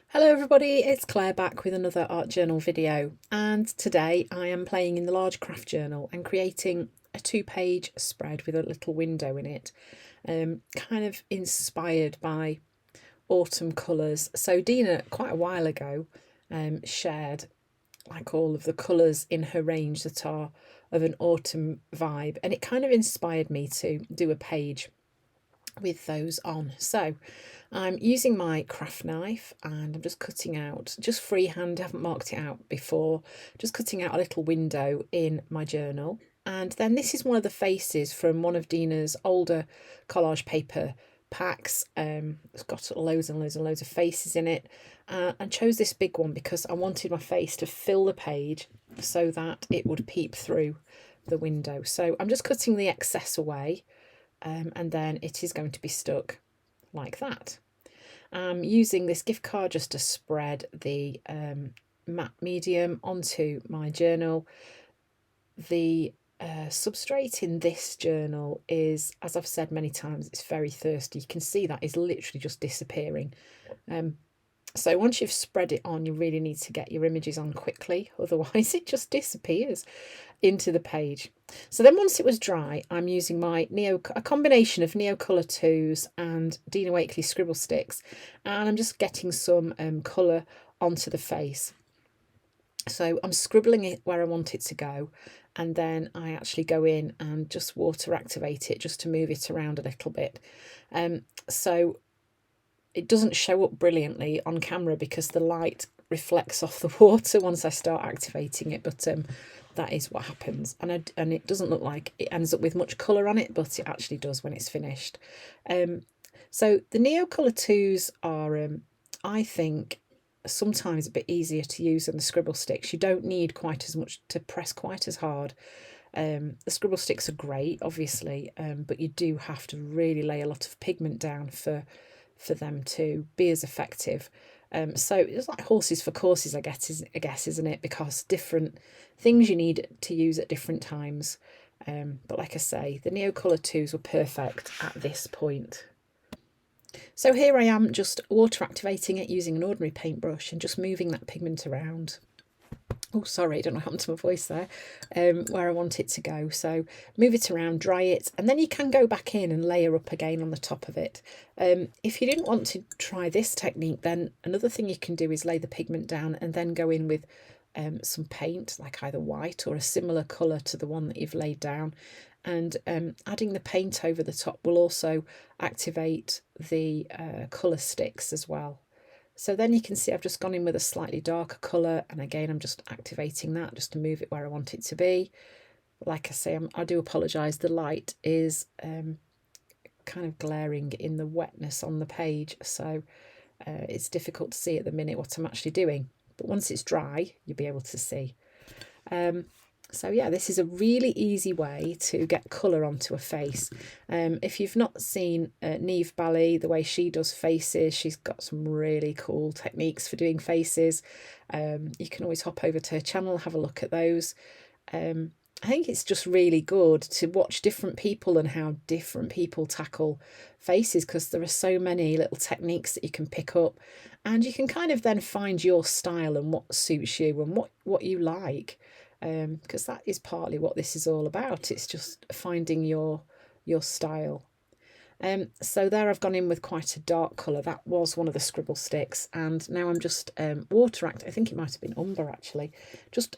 Hello everybody, it's Claire back with another art journal video, and today I am playing in the large craft journal and creating a 2-page spread with a little window in it, kind of inspired by autumn colours. So Dina quite a while ago shared like all of the colours in her range that are of an autumn vibe, and it kind of inspired me to do a page with those on. So I'm using my craft knife and I'm just cutting out, just freehand, haven't marked it out before, just cutting out a little window in my journal. And then this is one of the faces from one of Dina's older collage paper packs. It's got loads and loads and loads of faces in it. And chose this big one because I wanted my face to fill the page so that it would peep through the window. So I'm just cutting the excess away, and then it is going to be stuck like that. I'm using this gift card just to spread the matte medium onto my journal. The substrate in this journal is, as I've said many times, it's very thirsty. You can see that is literally just disappearing. So once you've spread it on, you really need to get your images on quickly, otherwise it just disappears into the page. So then once it was dry, I'm using my a combination of Neocolor 2s and Dina Wakley scribble sticks, and I'm just getting some colour onto the face. So I'm scribbling it where I want it to go, and then I actually go in and just water activate it just to move it around a little bit. So it doesn't show up brilliantly on camera because the light reflects off the water once I start activating it, but that is what happens. And it doesn't look like it ends up with much colour on it, but it actually does when it's finished. So the Neocolor 2s are, I think, sometimes a bit easier to use than the scribble sticks. You don't need quite as much to press quite as hard. The scribble sticks are great, obviously, but you do have to really lay a lot of pigment down for them to be as effective. So it's like horses for courses, I guess, isn't it? Because different things you need to use at different times. But like I say, the Neocolor 2s were perfect at this point. So here I am just water activating it using an ordinary paintbrush and just moving that pigment around. Oh, sorry, I don't know what happened to my voice there, where I want it to go. So move it around, dry it, and then you can go back in and layer up again on the top of it. If you didn't want to try this technique, then another thing you can do is lay the pigment down and then go in with some paint, like either white or a similar colour to the one that you've laid down. And adding the paint over the top will also activate the colour sticks as well. So then you can see I've just gone in with a slightly darker colour, and again I'm just activating that just to move it where I want it to be. Like I say, I do apologise, the light is kind of glaring in the wetness on the page, so it's difficult to see at the minute what I'm actually doing, but once it's dry you'll be able to see. So yeah, this is a really easy way to get colour onto a face. If you've not seen Neve Bali, the way she does faces, she's got some really cool techniques for doing faces. You can always hop over to her channel, have a look at those. I think it's just really good to watch different people and how different people tackle faces, because there are so many little techniques that you can pick up, and you can kind of then find your style and what suits you and what you like. Because that is partly what this is all about. It's just finding your style. So there I've gone in with quite a dark colour. That was one of the scribble sticks, and now I'm just water I think it might have been umber actually. Just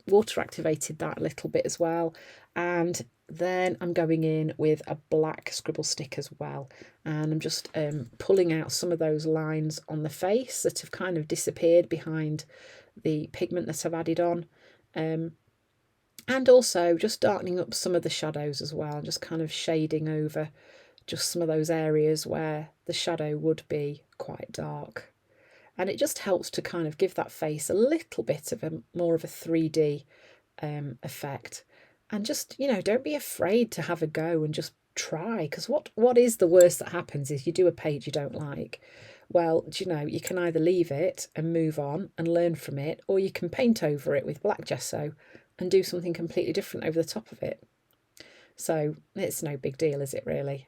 water activated that a little bit as well, and then I'm going in with a black scribble stick as well, and I'm just pulling out some of those lines on the face that have kind of disappeared behind the pigment that I've added on. And also just darkening up some of the shadows as well, just kind of shading over just some of those areas where the shadow would be quite dark. And it just helps to kind of give that face a little bit of more of a 3D effect. And just, don't be afraid to have a go and just try, because what is the worst that happens is you do a page you don't like. Well, you can either leave it and move on and learn from it, or you can paint over it with black gesso and do something completely different over the top of it. So it's no big deal, is it really?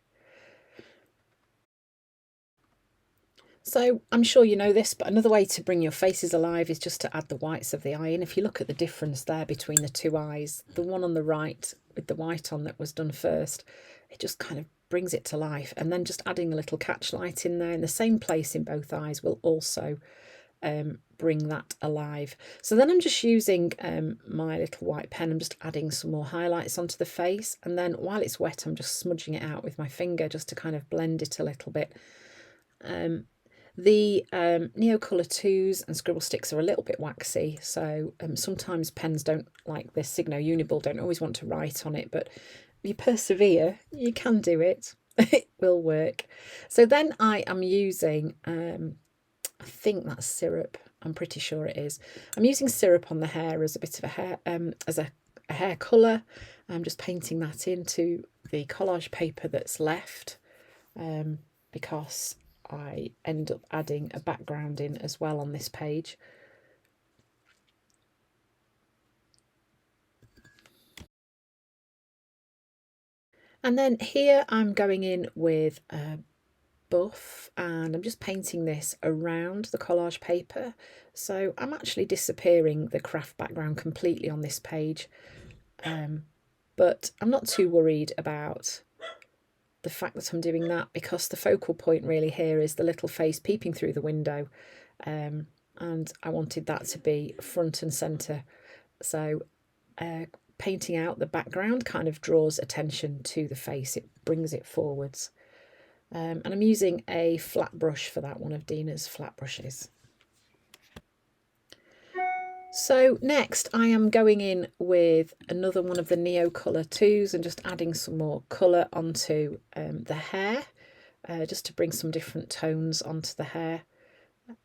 So I'm sure you know this, but another way to bring your faces alive is just to add the whites of the eye. And if you look at the difference there between the two eyes, the one on the right with the white on that was done first, it just kind of brings it to life. And then just adding a little catch light in there in the same place in both eyes will also bring that alive. So then I'm just using my little white pen. I'm just adding some more highlights onto the face. And then while it's wet, I'm just smudging it out with my finger just to kind of blend it a little bit. The Neocolor 2s and scribble sticks are a little bit waxy, so sometimes pens don't like this. Signo Uniball don't always want to write on it, but if you persevere, you can do it. It will work. So then I am using, I think that's syrup. I'm pretty sure it is. I'm using syrup on the hair as a bit of a hair, as a hair colour. I'm just painting that into the collage paper that's left, because I end up adding a background in as well on this page. And then here I'm going in with a buff and I'm just painting this around the collage paper. So I'm actually disappearing the craft background completely on this page, but I'm not too worried about the fact that I'm doing that because the focal point really here is the little face peeping through the window, and I wanted that to be front and centre. So painting out the background kind of draws attention to the face, it brings it forwards. And I'm using a flat brush for that, one of Dina's flat brushes. So next I am going in with another one of the Neocolor 2s and just adding some more colour onto the hair, just to bring some different tones onto the hair.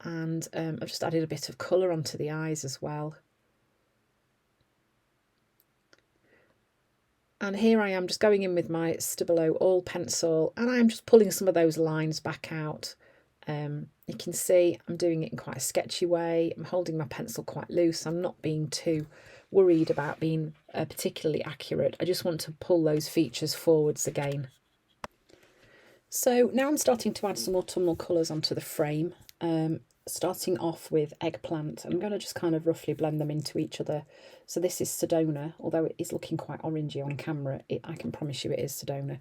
And I've just added a bit of colour onto the eyes as well. And here I am just going in with my Stabilo All pencil and I'm just pulling some of those lines back out. You can see I'm doing it in quite a sketchy way. I'm holding my pencil quite loose. I'm not being too worried about being particularly accurate. I just want to pull those features forwards again. So now I'm starting to add some autumnal colours onto the frame. Starting off with Eggplant. I'm going to just kind of roughly blend them into each other. So this is Sedona, although it is looking quite orangey on camera. I can promise you it is Sedona.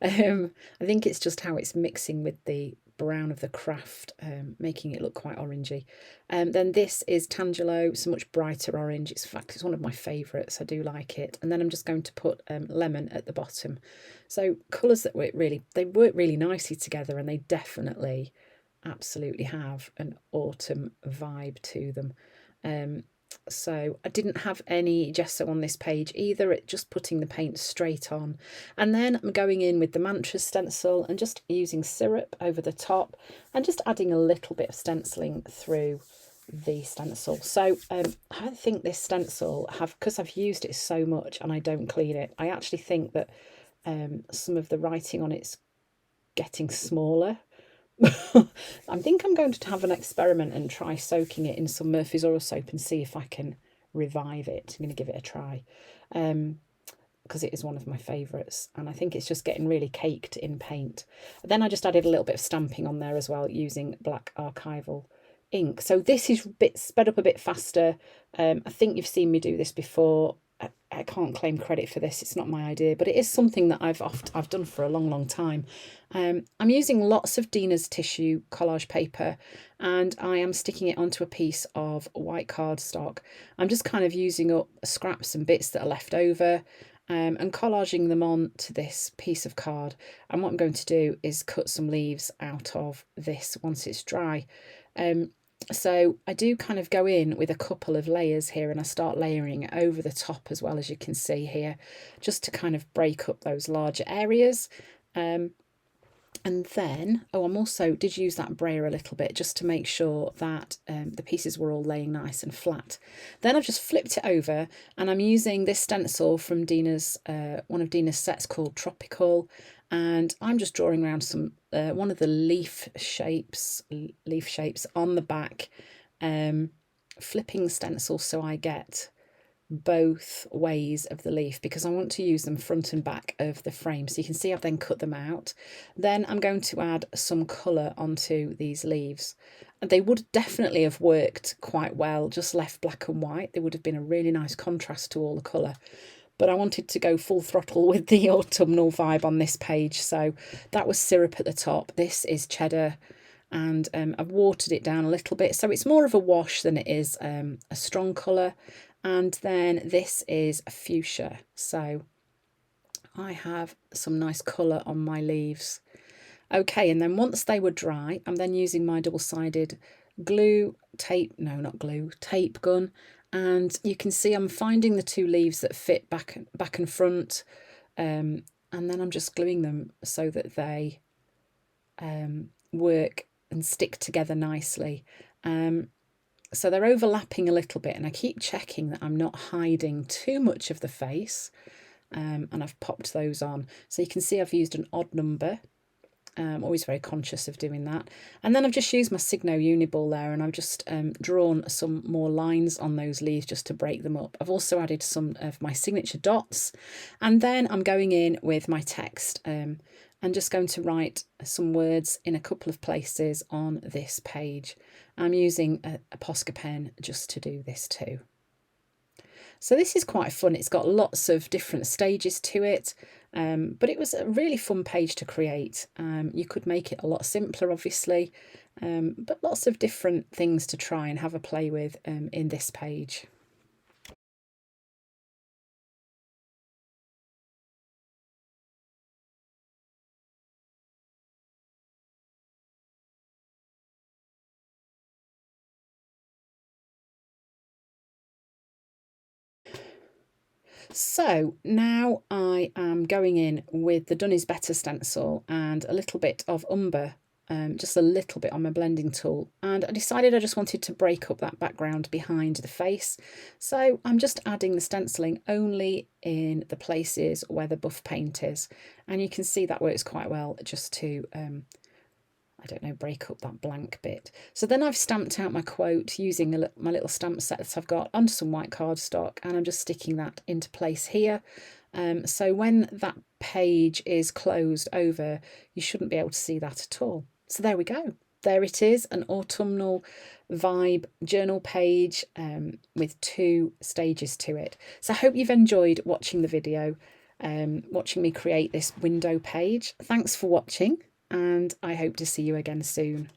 I think it's just how it's mixing with the brown of the craft, making it look quite orangey. Then this is Tangelo, so much brighter orange. In fact, it's one of my favourites. I do like it. And then I'm just going to put Lemon at the bottom. So colours that work really nicely together, and they definitely absolutely have an autumn vibe to them. So I didn't have any gesso on this page either, it's just putting the paint straight on. And then I'm going in with the Mantra stencil and just using syrup over the top and just adding a little bit of stenciling through the stencil. So I think this stencil, because I've used it so much and I don't clean it, I actually think that some of the writing on it's getting smaller. I think I'm going to have an experiment and try soaking it in some Murphy's Oil soap and see if I can revive it. I'm going to give it a try, because it is one of my favourites and I think it's just getting really caked in paint. Then I just added a little bit of stamping on there as well using black archival ink. So this is sped up a bit faster. I think you've seen me do this before. I can't claim credit for this, it's not my idea, but it is something that I've done for a long time. I'm using lots of Dina's tissue collage paper and I am sticking it onto a piece of white cardstock. I'm just kind of using up scraps and bits that are left over and collaging them on to this piece of card. And what I'm going to do is cut some leaves out of this once it's dry. So I do kind of go in with a couple of layers here and I start layering it over the top as well, as you can see here, just to kind of break up those larger areas. And then, I'm also did use that brayer a little bit just to make sure that the pieces were all laying nice and flat. Then I've just flipped it over and I'm using this stencil from Dina's, one of Dina's sets called Tropical. And I'm just drawing around some one of the leaf shapes on the back, flipping the stencil so I get both ways of the leaf because I want to use them front and back of the frame. So you can see I've then cut them out. Then I'm going to add some colour onto these leaves. They would definitely have worked quite well, just left black and white. They would have been a really nice contrast to all the colour. But I wanted to go full throttle with the autumnal vibe on this page. So that was syrup at the top. This is cheddar, and I've watered it down a little bit. So it's more of a wash than it is a strong colour. And then this is fuchsia. So I have some nice colour on my leaves. Okay, and then once they were dry, I'm then using my double-sided tape gun, and you can see I'm finding the two leaves that fit back and front, and then I'm just gluing them so that they work and stick together nicely. So they're overlapping a little bit, and I keep checking that I'm not hiding too much of the face, and I've popped those on. So you can see I've used an odd number. Always very conscious of doing that. And then I've just used my Signo Uniball there, and I've just drawn some more lines on those leaves just to break them up. I've also added some of my signature dots, and then I'm going in with my text and just going to write some words in a couple of places on this page. I'm using a Posca pen just to do this too. So this is quite fun. It's got lots of different stages to it, but it was a really fun page to create. You could make it a lot simpler, obviously, but lots of different things to try and have a play with in this page. So now I am going in with the Done is Better stencil and a little bit of umber, just a little bit on my blending tool, and I decided I just wanted to break up that background behind the face. So I'm just adding the stenciling only in the places where the buff paint is, and you can see that works quite well just to I don't know, break up that blank bit. So then I've stamped out my quote using my little stamp set that I've got onto some white cardstock, and I'm just sticking that into place here. So when that page is closed over, you shouldn't be able to see that at all. So there we go. There it is, an autumnal vibe journal page with 2 stages to it. So I hope you've enjoyed watching the video, watching me create this window page. Thanks for watching, and I hope to see you again soon.